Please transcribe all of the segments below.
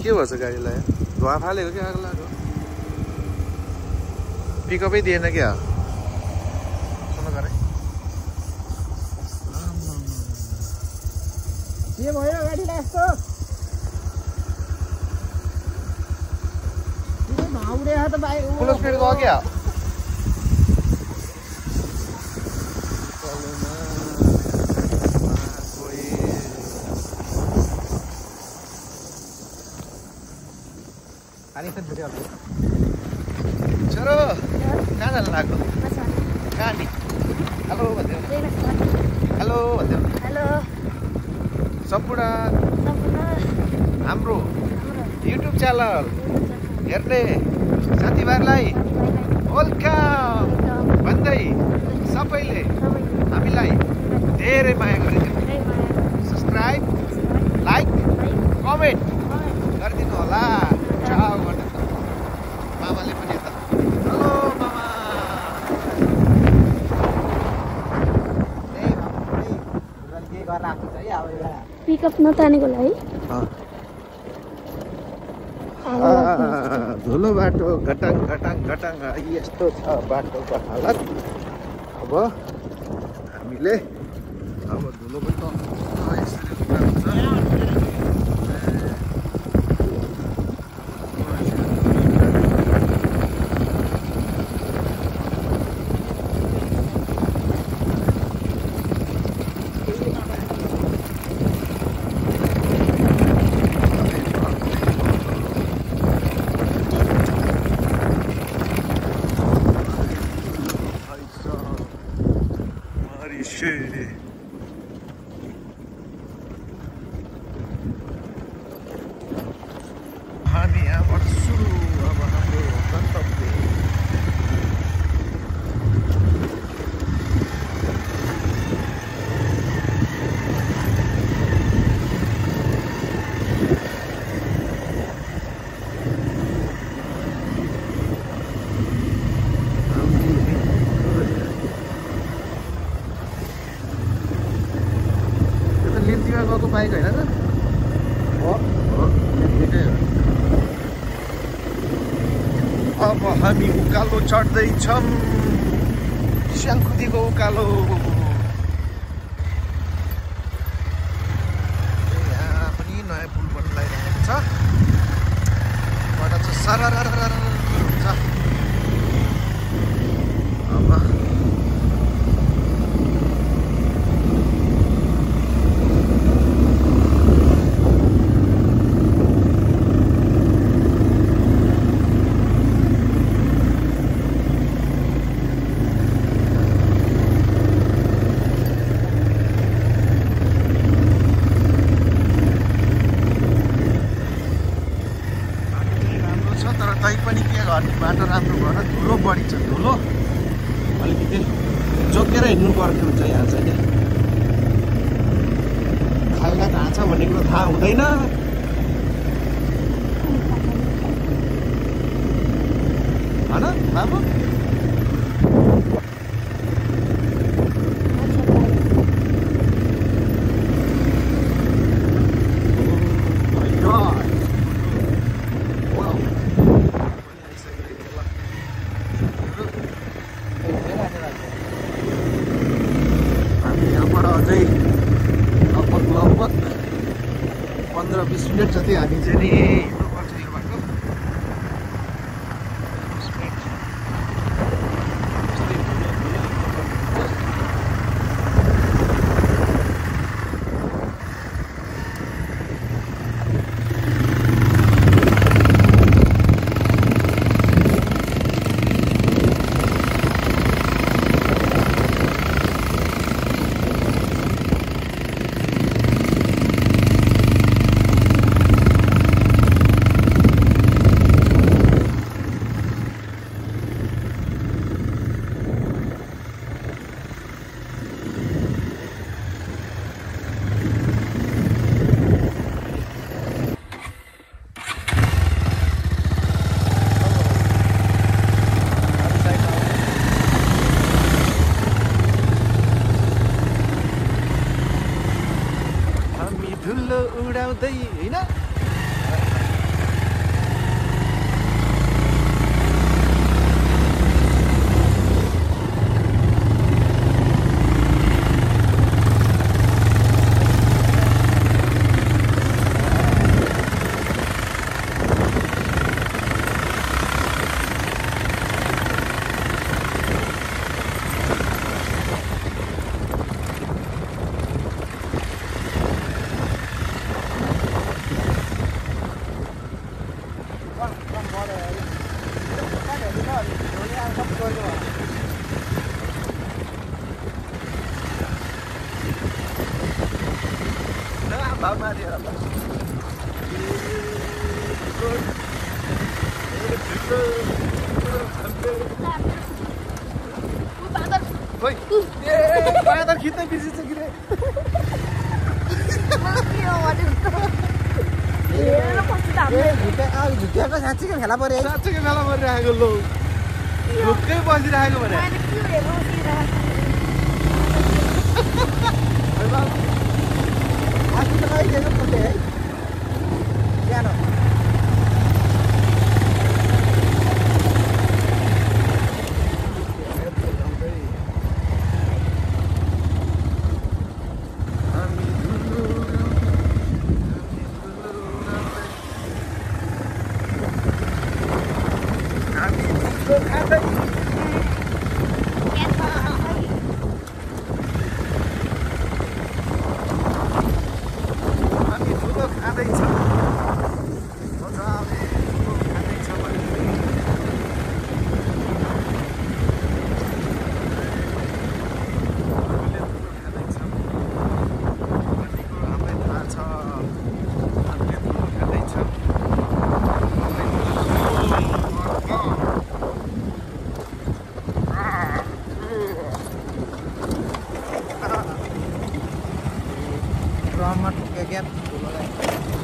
के भन्छ गाडीलाई धुवा फालेको क्या आगो लाग्यो पिकअपै दिएन क्या सुन्नु गरे के भयो गाडीलाई यस्तो भाउडे त बाइक फुल स्पिड गयो क्या छोरो कहाँ जानु लाग्यो कहाँ नि हेलो भन्थ्यो हेलो भन्थ्यो हेलो सम्पूर्ण हाम्रो युट्युब च्यानल हेर्ने साथीभाइहरूलाई वेलकम भन्दै सबैले हामीलाई धेरै माया गरिदिनु सब्सक्राइब लाइक कमेन्ट गरिदिनु होला चाउ गर्नु मामाले पनि यता हेलो मामा पिकअप नतानेको लागि धुलो बाटो घटाङ घटाङ घटाङ यस्तो छ बाटोको हालत अब हामीले अब धुलो पनि त यसरी हुन्छ हामी यहाँबाट सुरु अब हाम्रो गन्तव्य लिन्तीमा गएको बाइक होइन त अब हामी उकालो चढ्दैछौँ स्याङखुदीको उकालो यहाँ पनि नयाँ पुल बनिरहेको छ बाट चाहिँ सरर हुन्छ अब पनि के गर्ने बाटो राम्रो भएर धुलो बढी छ धुलो अलिकति जोकेर हिँड्नु पर्ने हुन्छ यहाँ चाहिँ खाल्डा कहाँ छ भन्ने कुरो थाहा हुँदैन होइन बाबु अझै लगभग 15-20 मिनट जति हामी चाहिँ नि हिँड्नुपर्छ यो बाटो धुलो उडाउँदै हैन भाव मारिएर त खोइ ए बाँदर खिच्दै बिर्सिन्छ कि रे झुक्किएको साँच्चीकै फेला पऱ्यो साँच्चैकै बेला परिरहेको लो ढुक्कै बसिरहेको भने अस्ति त आइदिएको फुटे है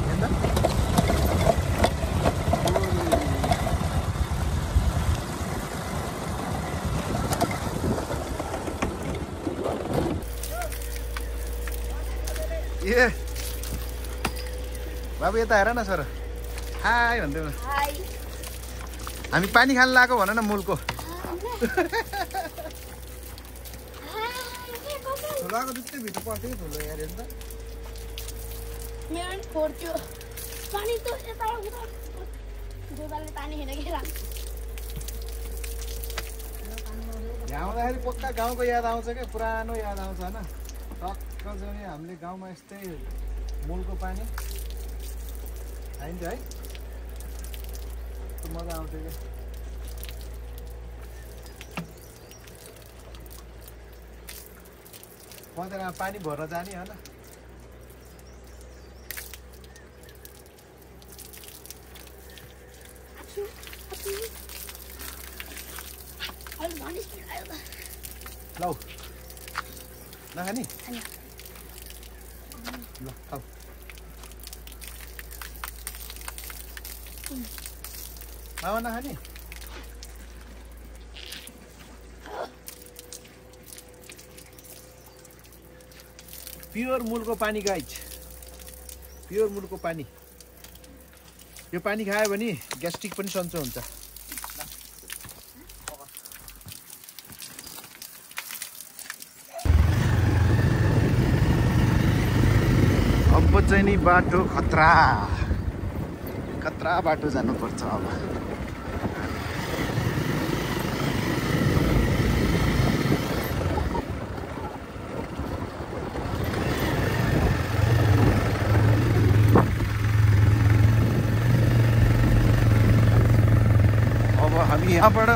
सानो ए बाबु यता हेर न सर हाई भन्दै हामी पानी खान लगाएको भन न मूलको ठुलाको जस्तै भित्र पर्थ्यो कि ठुलो हेऱ्यो नि त मेरो पनि फोड्थ्यो पानी त यता गोबाले पानी हेर के यहाँ आउँदाखेरि पक्का गाउँको याद आउँछ क्या पुरानो याद आउँछ होइन टक्क चाहिँ हामीले गाउँमा यस्तै मूलको पानी खाइन्थ्यो है त्यो मजा आउँथ्यो क्या पँधेरमा पानी भर्न जाने होइन लौ नखाने ल खाऊ मामा नखाने प्योर मूलको पानी गाइज प्योर मूलको पानी यो पानी खायो भने ग्यास्ट्रिक पनि सन्चो हुन्छ अब चाहिँ नि बाटो खतरा खतरा बाटो जानुपर्छ अब हामी यहाँबाट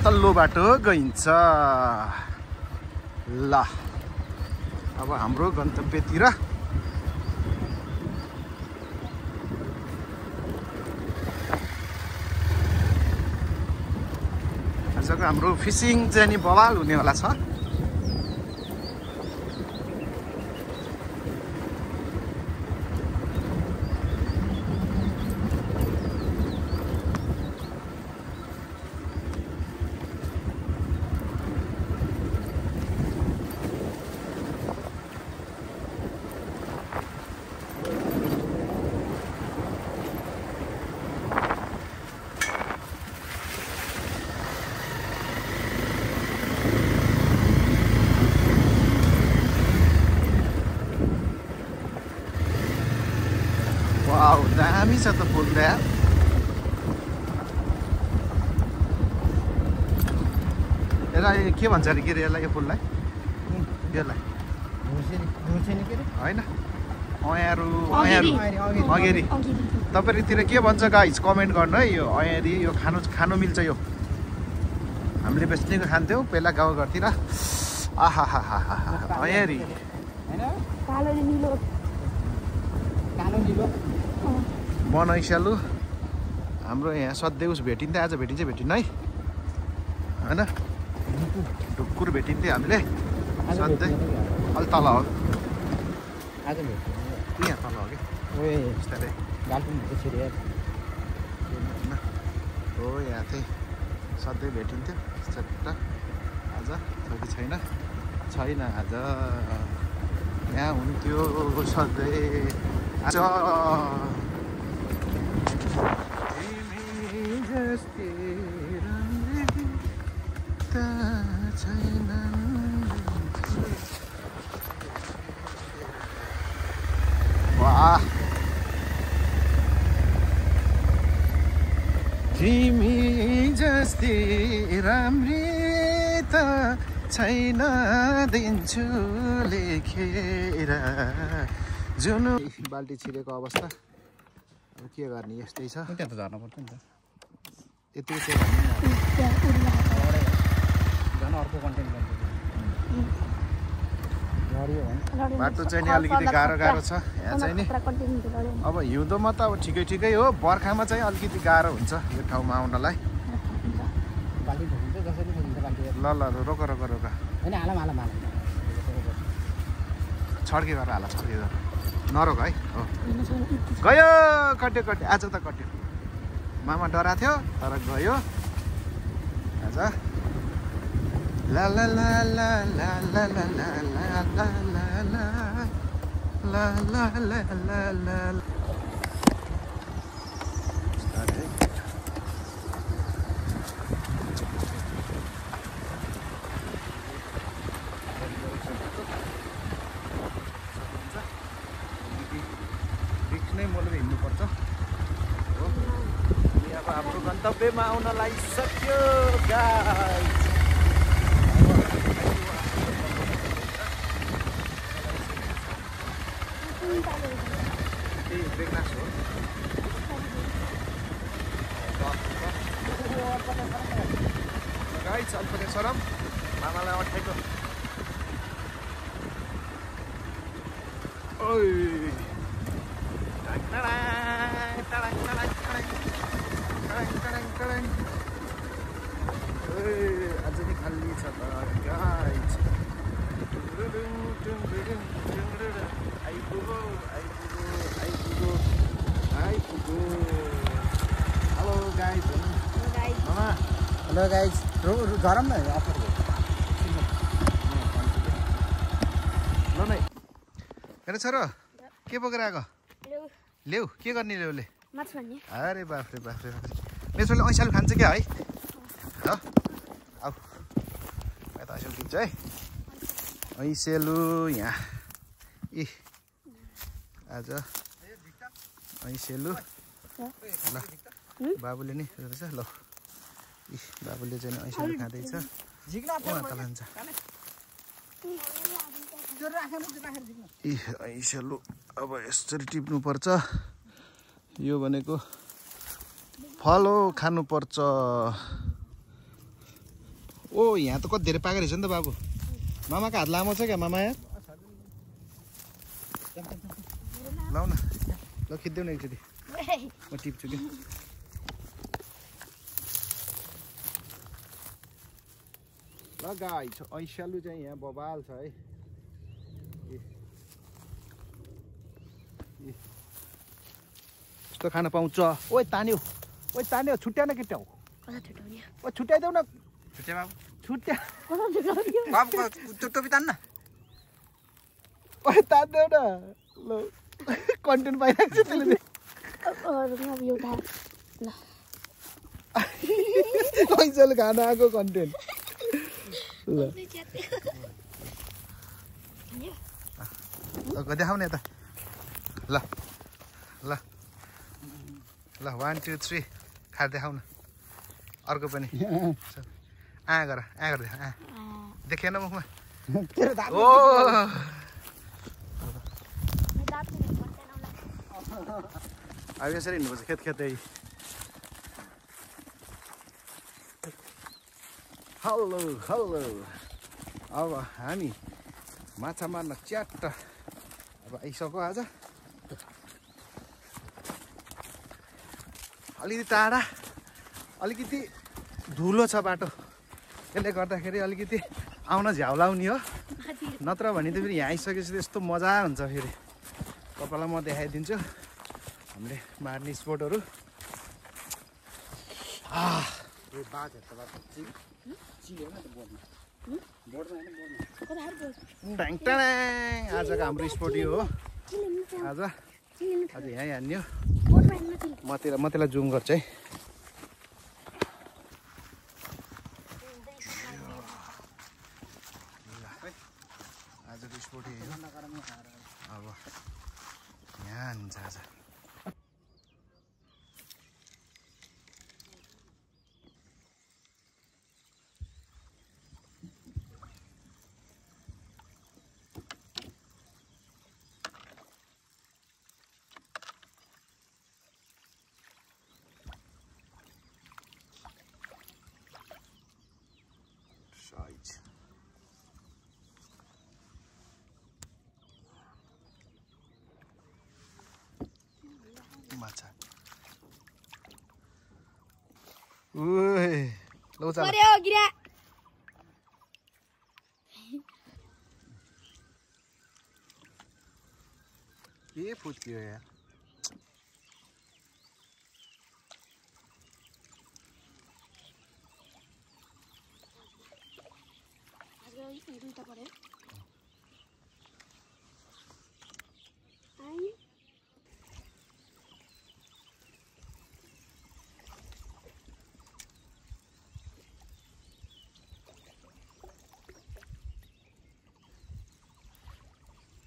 तल्लो बाटो गइन्छ ल अब हाम्रो गन्तव्यतिर आजको हाम्रो फिसिङ चाहिँ नि बवाल हुनेवाला छ वाउ दामी छ त फुल त यसलाई के भन्छ अरे के अरे यसलाई यो फुललाई यसलाई होइन अँयारू अँगेरी तपाईँहरूतिर के भन्छ गाइस कमेन्ट गर्नु है यो अँयारी यो खानु मिल्छ यो हामीले बेच्नेको खान्थ्यौँ पहिला गाउँघरतिर आहा हा हा हा अँयारी कालो निलो मनैसालु हाम्रो यहाँ सधैँ उस भेटिन्थ्यो आज भेटिन्न है होइन ढुक्कुर भेटिन्थ्यो हामीले सधैँ अलि तल हो आज भेट्यो यहाँ तल हो कि ओए बिस्तारै गाल्टुङ छिरे हो यहाँ चाहिँ सधैँ भेटिन्थ्यो चट्ट आज छ कि छैन आज यहाँ हुन्थ्यो सधैँ आज तिमी जस्तै राम्री त छैनन् वाह तिमी जस्तै राम्री त छैन दिन्छु लेखेर जुन बाल्टी छिरेको अवस्था अब के गर्ने यस्तै छ त्यहाँ त झर्न पर्छ नि त यतिको चाहिँ भन्नु झन् अर्को कन्टेन्ट गर्नु झऱ्यो भने बाटो चाहिँ नि अलिकति गाह्रो छ यहाँ चाहिँ नि अब हिउँदोमा त अब ठिकै हो बर्खामा चाहिँ अलिकति गाह्रो हुन्छ यो ठाउँमा आउनलाई बाल्टी ठोकिन्छ जसरी ठोकिन्छ बाल्टी ल रोक होइन हालम छड्के गरेर हाल छड्के गरेर नरोक है हो गयो कट्यो आज त कट्यो मामा डराएको थियो तर गयो आज ला ला ला ला ला ला ला ला ला ला ला ला ला नै मोलेर हिँड्नुपर्छ हो अनि अब हाम्रो गन्तव्यमा आउन लागिसक्यो गाइस त्यही बेगनास हो गाइस अलिकति सरम मामालाई अठाइको ओइ आज नि खाली छ त गाइस आइपुगो हेलो गाइस मामा हेलो गाइज झरम न अफर ल नै हेर छोरो के बोकेर आएको ल्याउ के गर्ने ल्याउले अरे बाफ्रे मेरो छोरीले ऐसालु खान्छ क्या है ल आऊ त ऐसालु किन्छ है ऐसेलु यहाँ इ आज ऐसेलु ल बाबुले नि रहेछ ल इ बाबुले चाहिँ ऐसेलु खाँदैछ उहाँ त लान्छ इ ऐसेलु अब यसरी टिप्नुपर्छ यो भनेको फल हो खानुपर्छ ओ यहाँ त कति धेरै पाएको रहेछ नि त बाबु मामाको हात लामो छ क्या मामा यहाँ लाउ न ल खिच्देऊ न एकचोटि म टिप्छु कि ल गाइस ऐसालु चाहिँ यहाँ बबाल छ है यस्तो खान पाउँछ ओइ तान्यो छुट्याउन केटा हो ओ छुट्याइदेऊ न छुट्या बाबु छुट्या बाबुको टोपी तान्न ओइ तान्देऊ न ल कन्टेन्ट पाइरहेको छ त्यसले ऐसालु खान आएको कन्टेन्ट ल देखाउ न यता ल ल ल 1 2 3 खाएर देखाउ न अर्को पनि गर देखा देखेन मुखमा ओ अब यसरी हिँड्नुपर्छ खेतै हेलो अब हामी माछा मार्न च्याट्ट अब आइसक्यो आज अलिकति टाढा अलिकति धुलो छ बाटो त्यसले गर्दाखेरि अलिकति आउन झ्याउलाउने हो नत्र भने त फेरि यहाँ आइसकेपछि त्यस्तो मजा हुन्छ फेरि तपाईँलाई म देखाइदिन्छु हामीले मार्ने स्पोटहरू आजको हाम्रो स्पोट यो हो आज यहीँ हान्ने हो म त्यसलाई जुम गर्छु है आजको स्पोट यही हो अब यहाँ हान्छ आज माछा के फुत्कियो यार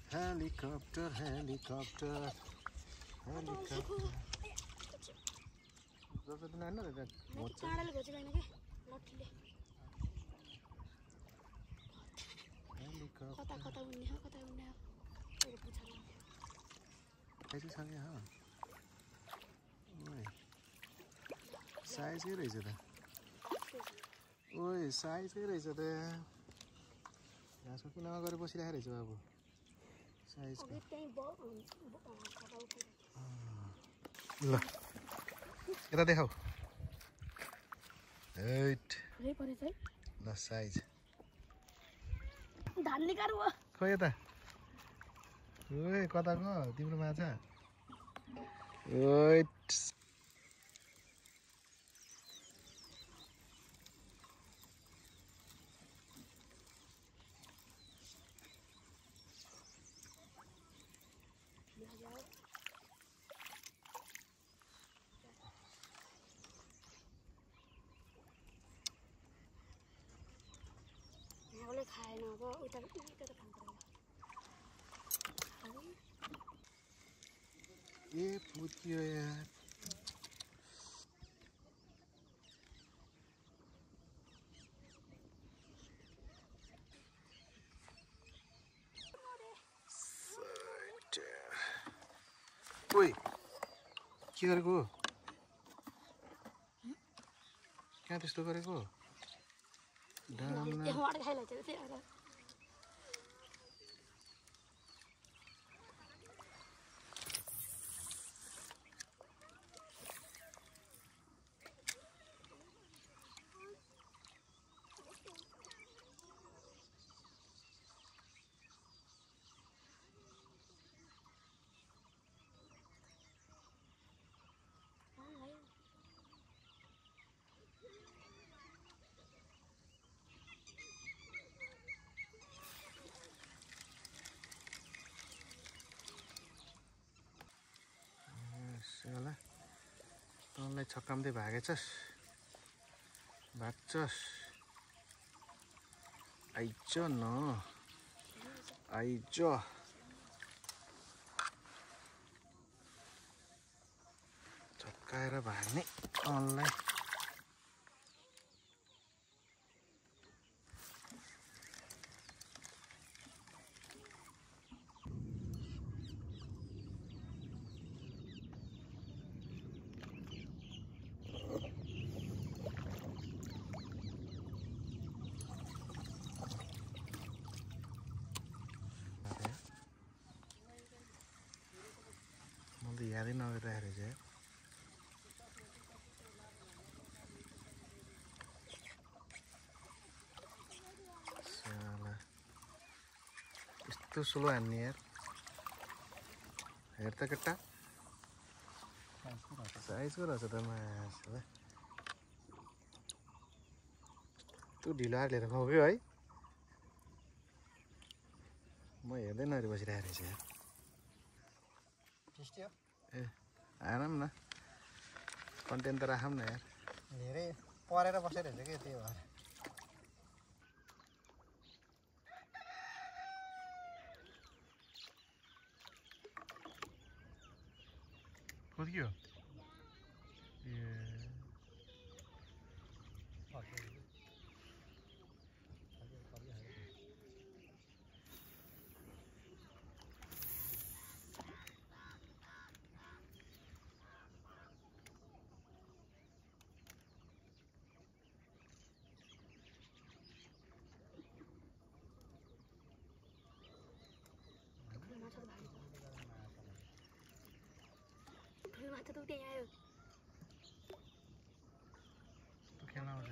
Helicopter, helicopter, helicopter. जस्तो त नानी न काँडाले घोचेदैन के लट्ठीले हेलिकप्टर कता उड्ने हो मेरो पुछाले कैसे छ के हो ओए साइजै रहेछ त ओए साइजै रहेछ त घाँसमा किन गरेर बसिरहेको रहेछ बाबु ल यता देखाऊ ल साइज खै यता ओए कताको तिम्रो माछा खाएन अब उता ए फुत्कियो यार ओए के गरेको क्या त्यस्तो गरेको तँलाई छक्काउँदै भागेछस् भाग्छस् आइज न आइज छक्काएर भाग्ने तँलाई यादै नगरिरहेको रहेछ यस्तो स्लो हान्ने यार हेर त केटा साइजको रहेछ त मासु तँ ढिलो आएर लिएर खुवाउ है म हेर्दै नहेरी बसिरहेको रहेछ यार टेस्टी हो ए आराम न कन्टेन्ट त राखौँ न यार धेरै परेर बसेर हुन्छ कि त्यही भएर खुद्कियो ए माछा त उतै आयो खेल्न आउँछ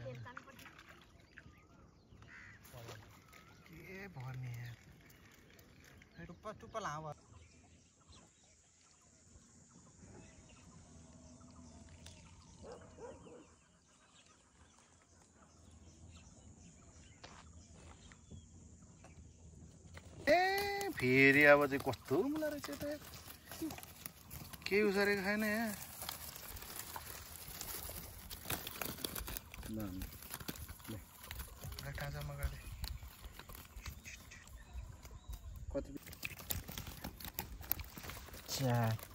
के भन्ने यार टुप्पा लामो ए फेरि अब चाहिँ कस्तो मुला रहेछ त के उसारेको छैन यहाँ काँचामा गरे चार